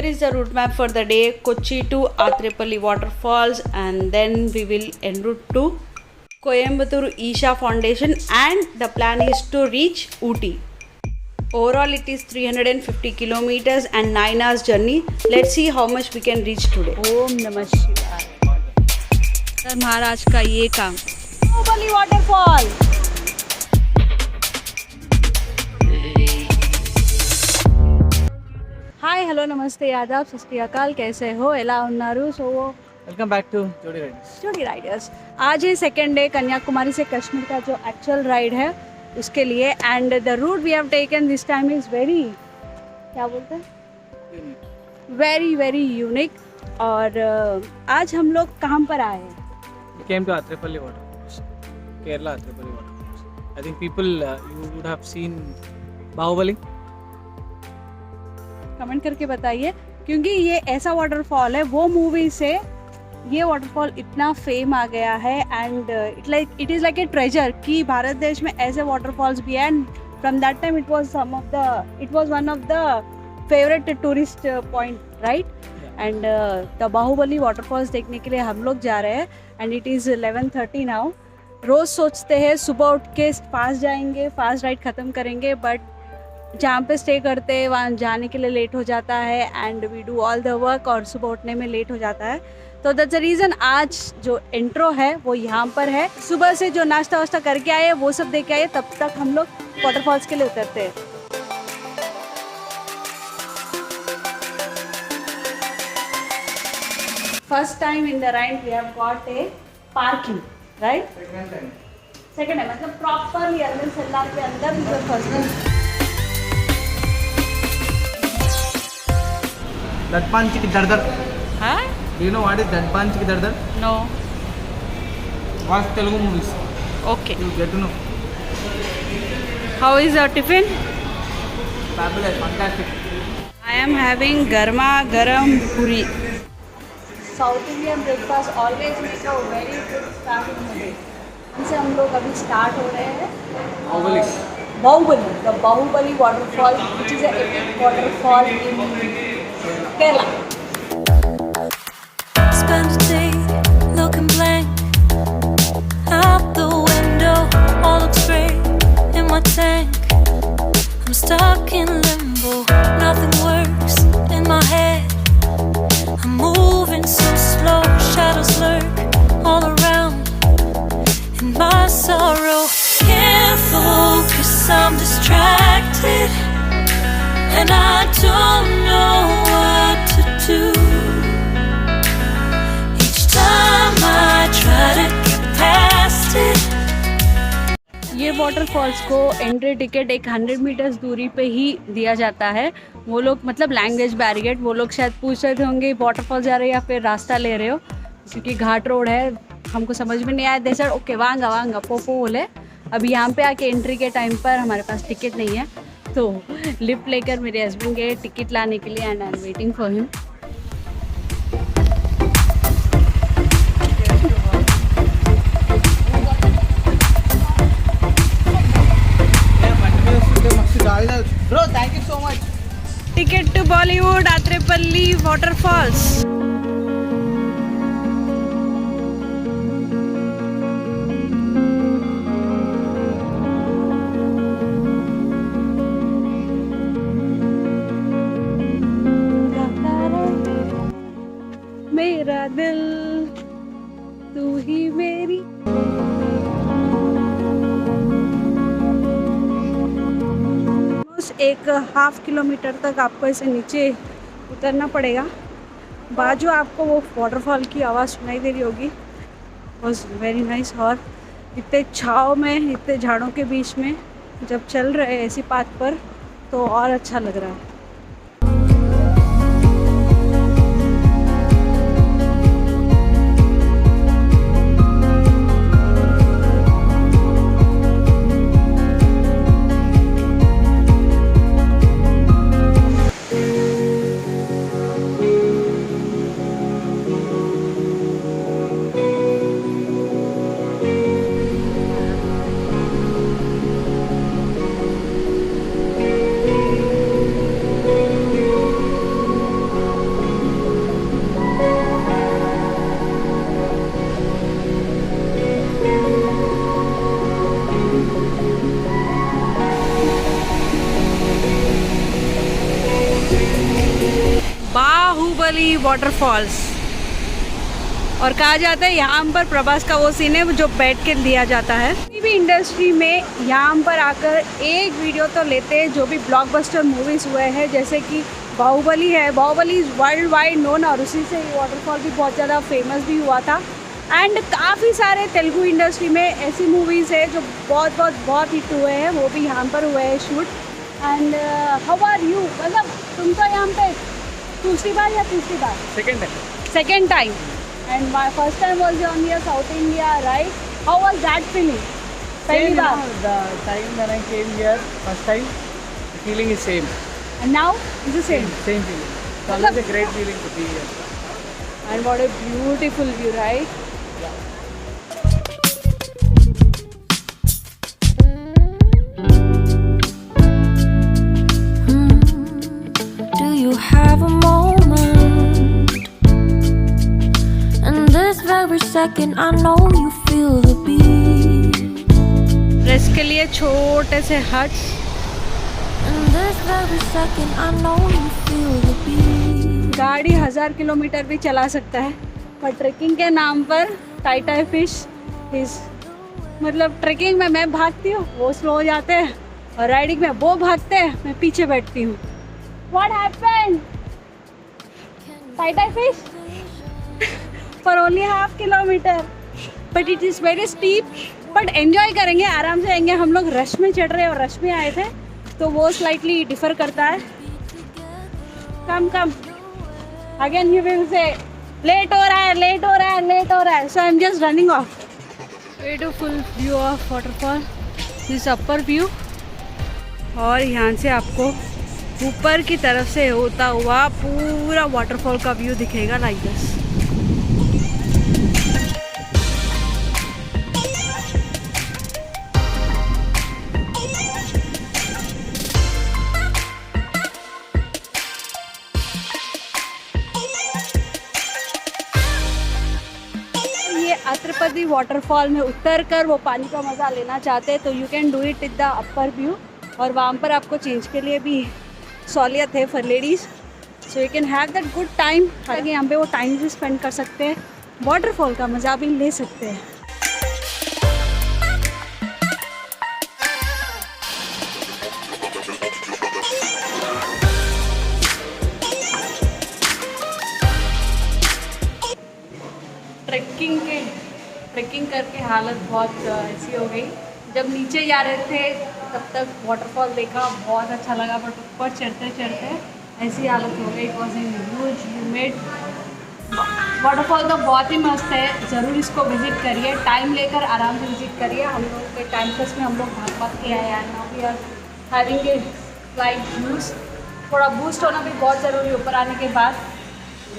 is the route map for the day: Kochi to Atrepalli waterfalls, and then we will en route to Coimbatore Isha Foundation, and the plan is to reach Ooty. Overall it is 350 kilometers and 9 hours journey. Let's see how much we can reach today. Om Namah Shivaya. Sir महाराज का ये काम Baahubali waterfall. Hi hello नमस्ते आदाब सत श्री अकाल, कैसे हो ఎలా ఉన్నారు? సో वेलकम बैक टू जोड़ी राइडर्स. आज है सेकेंड डे कन्याकुमारी से कश्मीर का जो एक्चुअल राइड है उसके लिए, and the route we have taken this time is very, क्या बोलते हैं, वेरी वेरी यूनिक. और आज हम लोग कहाँ पर आए हैं? came to Atrepalli waterfalls, Kerala Atrepalli waterfalls. I think people you would have seen Bahubali. Comment करके बताइए, क्योंकि ये ऐसा वाटरफॉल है, वो मूवी से ये वाटरफॉल इतना फेम आ गया है, and it is like a treasure कि भारत देश में ऐसे वाटरफॉल्स भी हैं. And from that time it was one of the favourite tourist point, right? And the Baahubali waterfalls देखने के लिए हम लोग जा रहे हैं, एंड इट इज़ 11:30 नाउ. रोज़ सोचते हैं सुबह उठ के फास्ट जाएंगे, फास्ट राइड ख़त्म करेंगे, बट जहाँ पे स्टे करते हैं वहाँ जाने के लिए लेट हो जाता है, and we do all the work, और सुबह उठने में लेट हो जाता है. तो दैट्स द रीज़न आज जो इंट्रो है वो यहाँ पर है. सुबह से जो नाश्ता वाश्ता करके आए वो सब देख के आए, तब तक हम लोग वाटरफॉल्स के लिए उतरते हैं. First time in the ride we have got a parking, right? Second time मतलब प्रॉपरली अंदर सल्ला के अंदर फर्स्ट टाइम. दत्पांची की दरदर. हाँ? Do you know what is दत्पांची की दरदर? No. Watch Telugu movies. Okay. You get to know. How is your tiffin? Fabulous, fantastic. I am having garma garam puri. South Indian breakfast always make a very good start in the day. इनसे हम लोग अभी start हो रहे हैं Baahubali, the Baahubali waterfall, which is a epic waterfall in Kerala. Spend a day looking blank out the window, all looks great in my tank. I'm stuck in limbo, nothing works in my head. I'm moving so slow, shadows lurk all around. In my sorrow, can't focus, I'm distracted, and I don't know what to do. Each time I try to get past it. ये waterfalls को entry ticket एक 100 metres दूरी पे ही दिया जाता है. वो लोग मतलब लैंग्वेज बैरिकेड, वो लोग शायद पूछ रहे होंगे वाटरफॉल जा रहे हो या फिर रास्ता ले रहे हो, क्योंकि घाट रोड है. हमको समझ में नहीं आया. दे सर ओके वांगा वांगा पोपो बोले. अभी यहाँ पे आके एंट्री के टाइम पर हमारे पास टिकट नहीं है, तो लिफ्ट लेकर मेरे हस्बैंड गए टिकट लाने के लिए, and I am waiting for him. Bro, thank you so much. Ticket to Bollywood Athirappilly waterfalls. मेरा दिल तू ही मेरी. एक 1/2 किलोमीटर तक आपको ऐसे नीचे उतरना पड़ेगा. बाजू आपको वो वाटरफॉल की आवाज़ सुनाई दे रही होगी. Was very nice. और इतने छाँव में, इतने झाड़ों के बीच में जब चल रहे हैं ऐसी पाथ पर, तो और अच्छा लग रहा है. वाटरफॉल्स। और कहा जाता है यहाँ पर प्रभास का वो सीन है जो बैठ के लिया जाता है। किसी भी इंडस्ट्री में यहाँ पर आकर एक वीडियो तो लेते हैं, जो भी ब्लॉकबस्टर मूवीज़ हुए हैं, जैसे कि बाहुबली है। Baahubali is world wide known और उसी से वाटरफॉल भी बहुत ज़्यादा फेमस भी हुआ था। एंड काफ़ी सारे तेलुगु इंडस्ट्री में ऐसी मूवीज़ है जो बहुत हिट हुए हैं, वो भी यहाँ पर हुए हैं shoot. And how are you, मतलब तुम तो यहाँ पे दूसरी बार या तीसरी बार? Second time. And my first time was on your south India, right? How was that feeling? पहली बार? The time when I came here first time, the feeling is same. And now is the same. Same feeling. It's always a great feeling to be here. And what a beautiful view, right? Do you have a moment? And this very second I know you feel the beat. Rest के लिए छोटे से huts. And this very second I know you feel the beat. गाड़ी 1000 kilometre भी चला सकता है, पर ट्रैकिंग के नाम पर टाई फिश इस, मतलब ट्रैकिंग में मैं भागती हूँ, वो स्लो हो जाते हैं, और राइडिंग में वो भागते हैं, मैं पीछे बैठती हूँ। What happened? Tie fish for only half kilometer, but it is very steep, but enjoy करेंगे, आराम से आएंगे। हम लोग रश में चढ़ रहे हैं और रश में आए थे, तो वो स्लाइटली डिफर करता है। Come again you will say late हो रहा है, so I am just running off. Beautiful view of waterfall, this upper view. और यहाँ से आपको ऊपर की तरफ से होता हुआ पूरा वाटरफॉल का व्यू दिखेगा लाइक दिस। अत्रपदी वाटरफॉल में उतरकर वो पानी का मज़ा लेना चाहते हैं तो you can do it with the upper view. और वहाँ पर आपको चेंज के लिए भी सहूलियत है for ladies, so you can have that good time. आगे यहाँ पे वो टाइम भी स्पेंड कर सकते हैं, वाटरफॉल का मज़ा भी ले सकते हैं। ट्रैकिंग करके हालत बहुत ऐसी हो गई। जब नीचे जा रहे थे तब तक वाटरफॉल देखा, बहुत अच्छा लगा, बट ऊपर चढ़ते चढ़ते ऐसी हालत हो गई। Was in huge humid. Waterfall तो बहुत ही मस्त है, ज़रूर इसको विज़िट करिए, टाइम लेकर आराम से विज़िट करिए। हम लोग के टाइम पास में हम लोग भाग के आए हैं। Now we are having a slide views. थोड़ा बूस्ट होना भी बहुत ज़रूरी है ऊपर आने के बाद।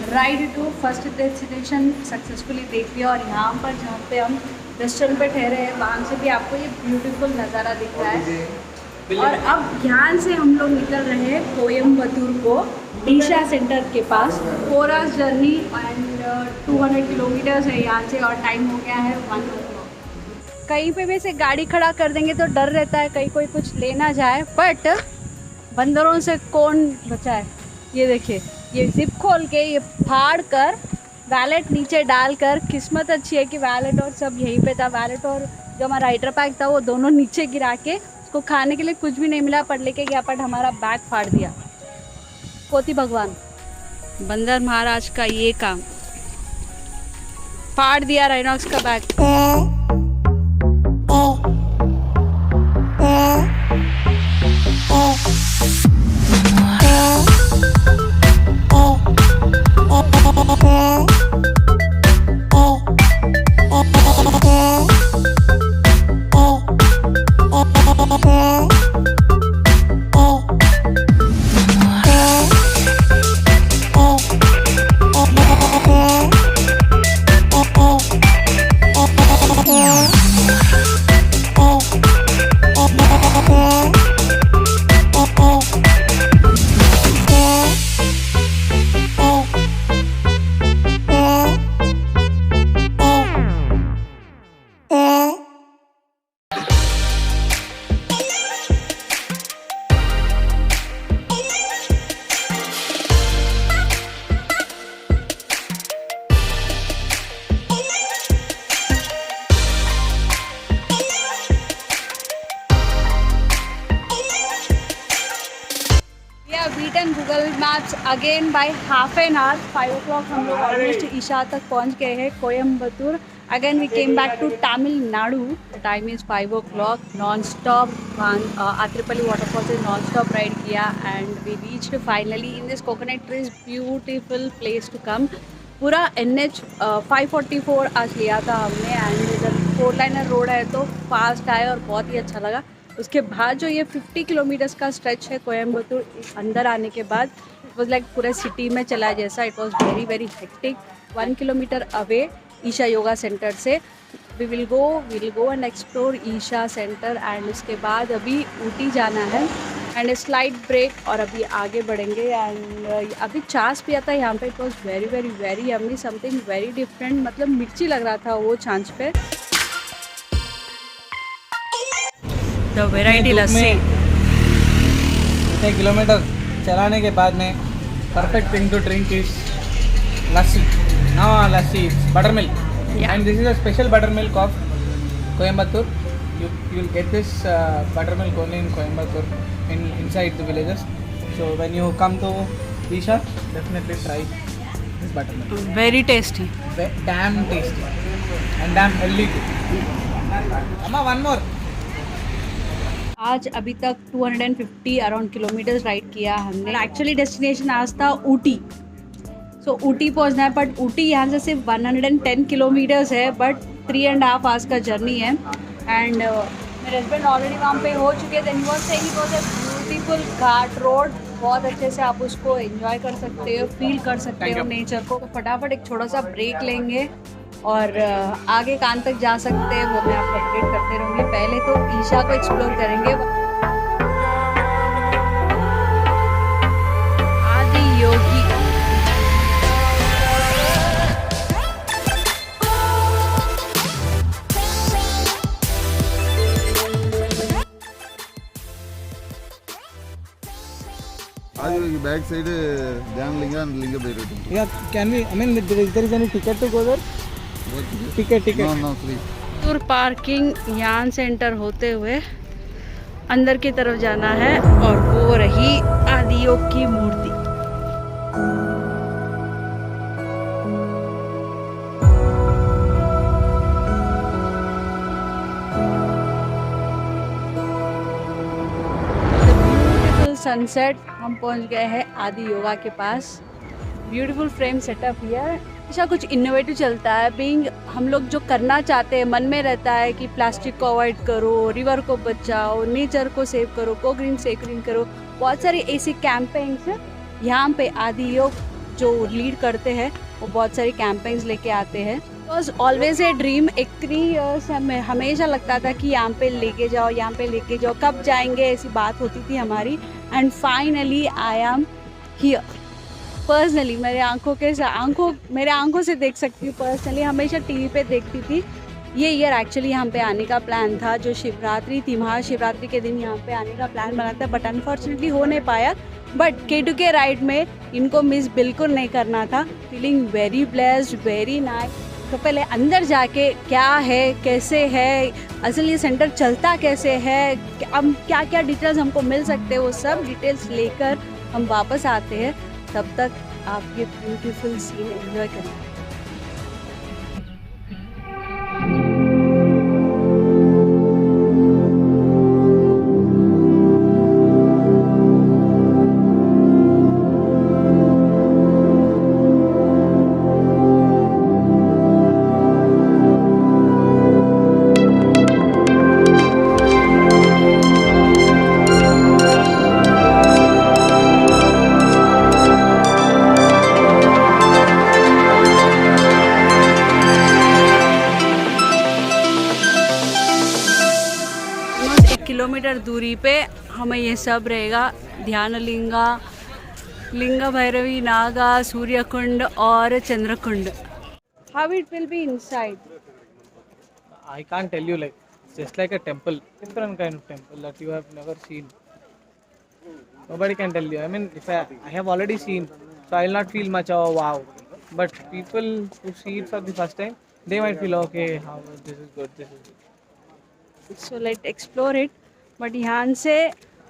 Ride to first destination successfully देख लिया। और यहाँ पर जहाँ पे हम रेस्टोरेंट पे ठहरे हैं वहाँ से भी आपको ये ब्यूटीफुल नज़ारा दिख रहा है। और अब यहाँ से हम लोग निकल रहे हैं कोयम्बतूर को, ईशा सेंटर के पास। 4 आवर्स जर्नी एंड 200 किलोमीटर्स है यहाँ से, और टाइम हो गया है 1 o'clock। कहीं पे भी से गाड़ी खड़ा कर देंगे तो डर रहता है कहीं कोई कुछ ले ना जाए, बट बंदरों से कौन बचाए। ये देखिए, ये जिप खोल के ये फाड़ कर वैलेट नीचे डालकर, किस्मत अच्छी है कि वैलेट और सब यहीं पे था। वैलेट और जो हमारा राइडर पैक था वो दोनों नीचे गिरा के, उसको खाने के लिए कुछ भी नहीं मिला, पर लेके गया, पर हमारा बैग फाड़ दिया। पोती भगवान, बंदर महाराज का ये काम, फाड़ दिया राइनॉक्स का bag. checking Google Maps again by half an hour. 5 o'clock हम लोग ऑलमोस्ट ईशा तक पहुंच गए हैं Coimbatore. Again we came back to Tamil Nadu. The time is 5 o'clock. Non-stop Atripalli waterfalls is non-stop ride किया and we reached finally in this coconut trees beautiful place to come. पूरा NH 544 आज लिया था हमने एंड इधर 4-लाइनर road है तो fast आए और बहुत ही अच्छा लगा. उसके बाद जो ये 50 किलोमीटर्स का स्ट्रेच है कोयम्बतूर अंदर आने के बाद इट वॉज लाइक पूरे सिटी में चला जैसा. It was very very hectic. 1 kilometre away Isha yoga centre से we will go and explore Isha centre and उसके बाद अभी ऊटी जाना है एंड स्लाइड ब्रेक और अभी आगे बढ़ेंगे. एंड अभी छाछ पिया था यहाँ पे. It was very very very yummy. Something very different. मतलब मिर्ची लग रहा था वो छाछ पे. The variety lassi. इतने किलोमीटर चलाने के बाद में perfect thing to drink is lassi. Lassi butter milk and this is a special butter milk of Coimbatore. You will get this buttermilk only in Coimbatore, inside the villages. So when you come to Isha, definitely try this buttermilk. Very tasty. Damn tasty and damn healthy too. Amma, one more. आज अभी तक 250 around kilometres ride किया हमने. Actually destination आज था ऊटी. सो ऊटी पहुंचना है but Ooty यहाँ से सिर्फ 110 किलोमीटर्स है बट 3.5 आवर्स का जर्नी है. एंड मेरे हस्बैंड ऑलरेडी वहाँ पे हो चुके थे. It was a beautiful Ghat road. बहुत अच्छे से आप उसको एंजॉय कर सकते हो, फील कर सकते हो नेचर को. तो फटाफट एक छोटा सा ब्रेक लेंगे और आगे कहाँ तक जा सकते हैं वो मैं आपको अपडेट करते रहूँगी. पहले तो ईशा को एक्सप्लोर करेंगे. आदि योगी आगे बैक साइड ध्यानलिंगा and लिंगा बैठे. Yeah, can we? I mean, there is any ticket to go there? Ticket. No, free. Tour parking यान सेंटर होते हुए अंदर की तरफ जाना है और वो रही आदियोग की मूर्ति. Beautiful sunset. हम पहुंच गए हैं आदि योगा के पास. Beautiful frame setup here. हमेशा कुछ इनोवेटिव चलता है. बीइंग हम लोग जो करना चाहते हैं मन में रहता है कि प्लास्टिक को अवॉइड करो, रिवर को बचाओ, नेचर को सेव करो, को ग्रीन से ग्रीन करो. बहुत सारी ऐसी कैंपेन्स यहाँ पे आदि योग जो लीड करते हैं वो बहुत सारी कैंपेन्स लेके आते हैं. Was always a dream. एक 3 ईयर्स हमें हमेशा लगता था कि यहाँ पे लेके जाओ, कब जाएंगे ऐसी बात होती थी हमारी. And finally I am here. Personally मेरे आंखों से देख सकती हूँ. पर्सनली हमेशा टीवी पे देखती थी. ये ईयर एक्चुअली यहाँ पे आने का प्लान था. जो शिवरात्रि थी, महाशिवरात्रि के दिन यहाँ पे आने का प्लान बना था बट अनफॉर्चुनेटली हो नहीं पाया. बट K2K राइड में इनको मिस बिल्कुल नहीं करना था. Feeling very blessed, very nice. तो पहले अंदर जाके क्या है, कैसे है, असल ये सेंटर चलता कैसे है, अब क्या क्या डिटेल्स हमको मिल सकते हैं वो सब डिटेल्स लेकर हम वापस आते हैं. तब तक आप ये ब्यूटीफुल सीन एंजॉय करें. किलोमीटर दूरी पे हमें ये सब रहेगा. ध्यानलिंगा, लिंगा भैरवी, नागा, सूर्यकुंड और Chandrakund. How it will be inside? I can't tell you, like just like a temple, different kind of temple that you have never seen. Nobody can tell you. I mean, if I have already seen, so I'll not feel much of wow. But people who see it for the first time, they might feel okay. How this is good. So let's explore it. But यहाँ से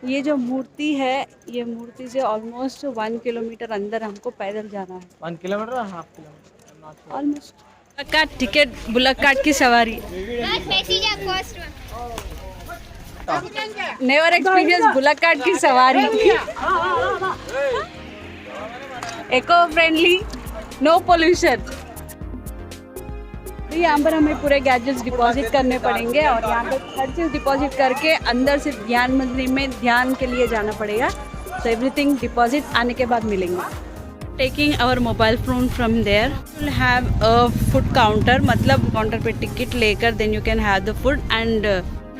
ये जो मूर्ति है, ये मूर्ति से almost 1 kilometre अंदर हमको पैदल जाना है, 1 किलोमीटर और half kilometre almost. Bullock cart ticket, bullock cart की सवारी, नेवर एक्सपीरियंस बुलक कार्ट की सवारी। Eco friendly, no pollution. यहाँ पर हमें पूरे गैजेट्स डिपॉजिट करने पड़ेंगे और यहाँ पर हर चीज़ डिपॉजिट करके अंदर से ध्यान मंदिर में ध्यान के लिए जाना पड़ेगा। तो एवरीथिंग डिपॉजिट आने के बाद मिलेंगे। Taking our mobile phone from there, will have a food counter, मतलब काउंटर पे टिकट लेकर then you can have the food and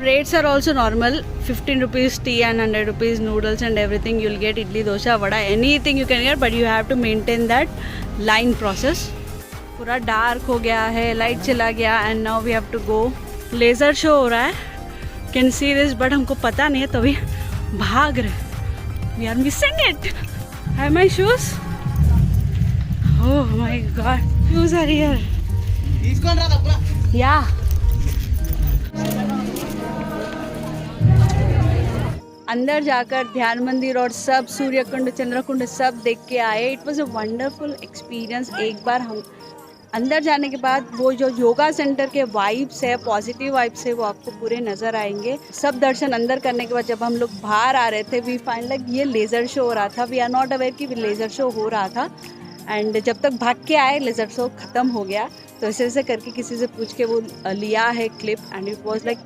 rates are also normal, 15 rupees tea and 100 rupees noodles and everything. You'll get idli, dosa, vada, anything you can get, but you have to maintain that line process. पूरा dark हो गया है, light चला गया and now we have to go. Laser show हो रहा है, can see this, but हमको पता नहीं है तभी भाग रहे। We are missing it. है my shoes, oh my god, shoes are here. या अंदर जाकर ध्यान मंदिर और सब सूर्य कुंड, चंद्र कुंड सब देख के आए। It was a wonderful experience. एक बार हम अंदर जाने के बाद वो जो योगा सेंटर के वाइब्स है, पॉजिटिव वाइब्स है, वो आपको पूरे नज़र आएंगे। सब दर्शन अंदर करने के बाद जब हम लोग बाहर आ रहे थे, वी फाइंड लाइक ये लेज़र शो हो रहा था। वी आर नॉट अवेयर कि लेज़र शो हो रहा था एंड जब तक भाग के आए लेज़र शो ख़त्म हो गया। तो ऐसे ऐसे करके किसी से पूछ के वो लिया है clip and it was like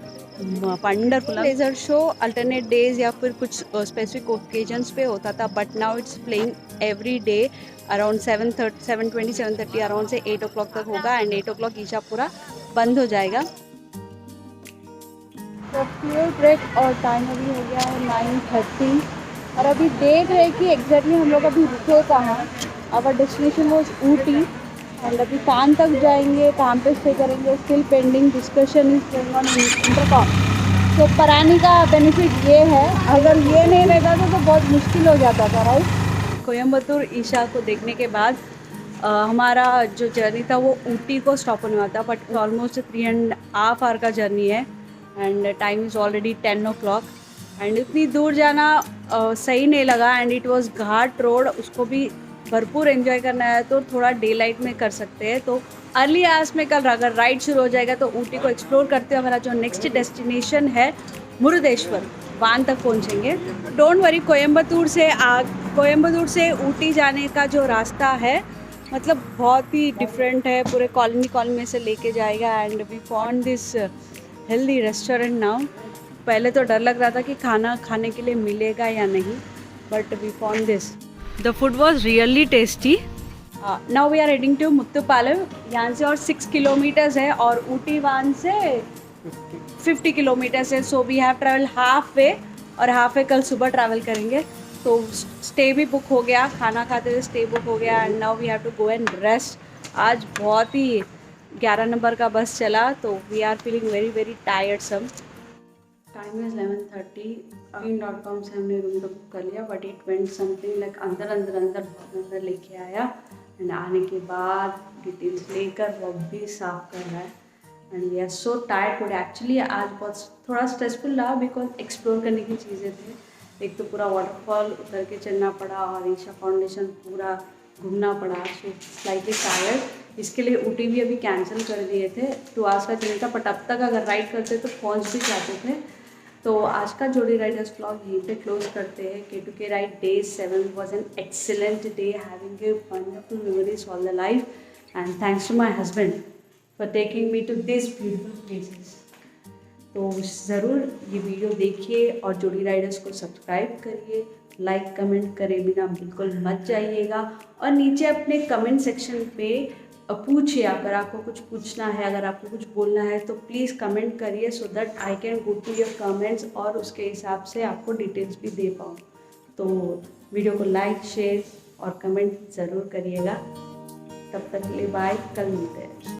wonderful. Laser show alternate days या फिर कुछ स्पेसिफिक ओकेजन्स पे होता था, but now it's playing every day around 7:20 7:30 around से 8 o'clock तक होगा एंड 8 o'clock ईशा पूरा बंद हो जाएगा। तो फ्यूल ब्रेक और टाइम अभी हो गया है 9:30 और अभी देख रहे हैं कि एग्जैक्टली हम लोग अभी रुके कहाँ। आवर डेस्टिनेशन वॉज ऊटी एंड अभी कान तक जाएंगे, कहाँ पे स्टे करेंगे, still pending discussion is going on intercom. तो परानी का बेनिफिट ये है, अगर ये नहीं रहता तो बहुत मुश्किल हो जाता था, राइट। कोयम्बतूर ईशा को देखने के बाद हमारा जो जर्नी था वो ऊटी को स्टॉप होने वाला था, बट ऑलमोस्ट 3.5 hour का जर्नी है and time is already 10 o'clock and इतनी दूर जाना सही नहीं लगा and it was Ghat road. उसको भी भरपूर एंजॉय करना है तो थोड़ा डे लाइट में कर सकते हैं। तो अर्ली आवर्स में कल अगर राइड शुरू हो जाएगा तो ऊटी को एक्सप्लोर करते हुए हमारा जो नेक्स्ट डेस्टिनेशन है मुरुदेश्वर, वहाँ तक पहुँचेंगे। डोंट वरी, कोयम्बतूर से ऊटी जाने का जो रास्ता है मतलब बहुत ही डिफरेंट है, पूरे कॉलोनी में से लेके जाएगा and we found this healthy restaurant now. पहले तो डर लग रहा था कि खाना खाने के लिए मिलेगा या नहीं, but we found this. The food was really tasty. Now we are heading to Muttupalam. यहाँ से और 6 किलोमीटर्स है और ऊटी वहाँ से 50 किलोमीटर्स है। So we have travel half way और हाफ वे कल सुबह ट्रैवल करेंगे। तो स्टे भी बुक हो गया, खाना खाते हुए स्टे बुक हो गया and now we have to go and rest. आज बहुत ही 11 नंबर का बस चला तो we are feeling very very tired some. Time is 11:30। booking.com से हमने रूम तो बुक कर लिया but it went something like अंदर लेके आया एंड आने के बाद डिटेल्स लेकर वो भी साफ कर रहा है and we are so tired today. Actually आज बहुत थोड़ा स्ट्रेसफुल रहा बिकॉज एक्सप्लोर करने की चीज़ें थी। एक तो पूरा वाटरफॉल उतर के चलना पड़ा और ईशा फाउंडेशन पूरा घूमना पड़ा, सो स्लाइटली टायर्ड। इसके लिए ऊटी भी अभी कैंसिल कर दिए थे। 2 hours का चलता बट अब तक अगर राइड करते तो पहुंच भी जाते थे। तो आज का जोड़ी राइडर्स व्लॉग यहीं पे क्लोज करते हैं। K2K ride day 7 was an excellent day, having a wonderful memories all the life and thanks to my husband for taking me to this beautiful places. तो ज़रूर ये वीडियो देखिए और जोड़ी राइडर्स को सब्सक्राइब करिए, लाइक कमेंट करे बिना बिल्कुल मत जाइएगा और नीचे अपने कमेंट सेक्शन पे पूछिए। अगर आपको कुछ पूछना है, अगर आपको कुछ बोलना है तो प्लीज़ कमेंट करिए so that I can go to your comments और उसके हिसाब से आपको डिटेल्स भी दे पाऊँ। तो वीडियो को लाइक, शेयर और कमेंट ज़रूर करिएगा। तब तक के लिए बाय, कल मिलते हैं।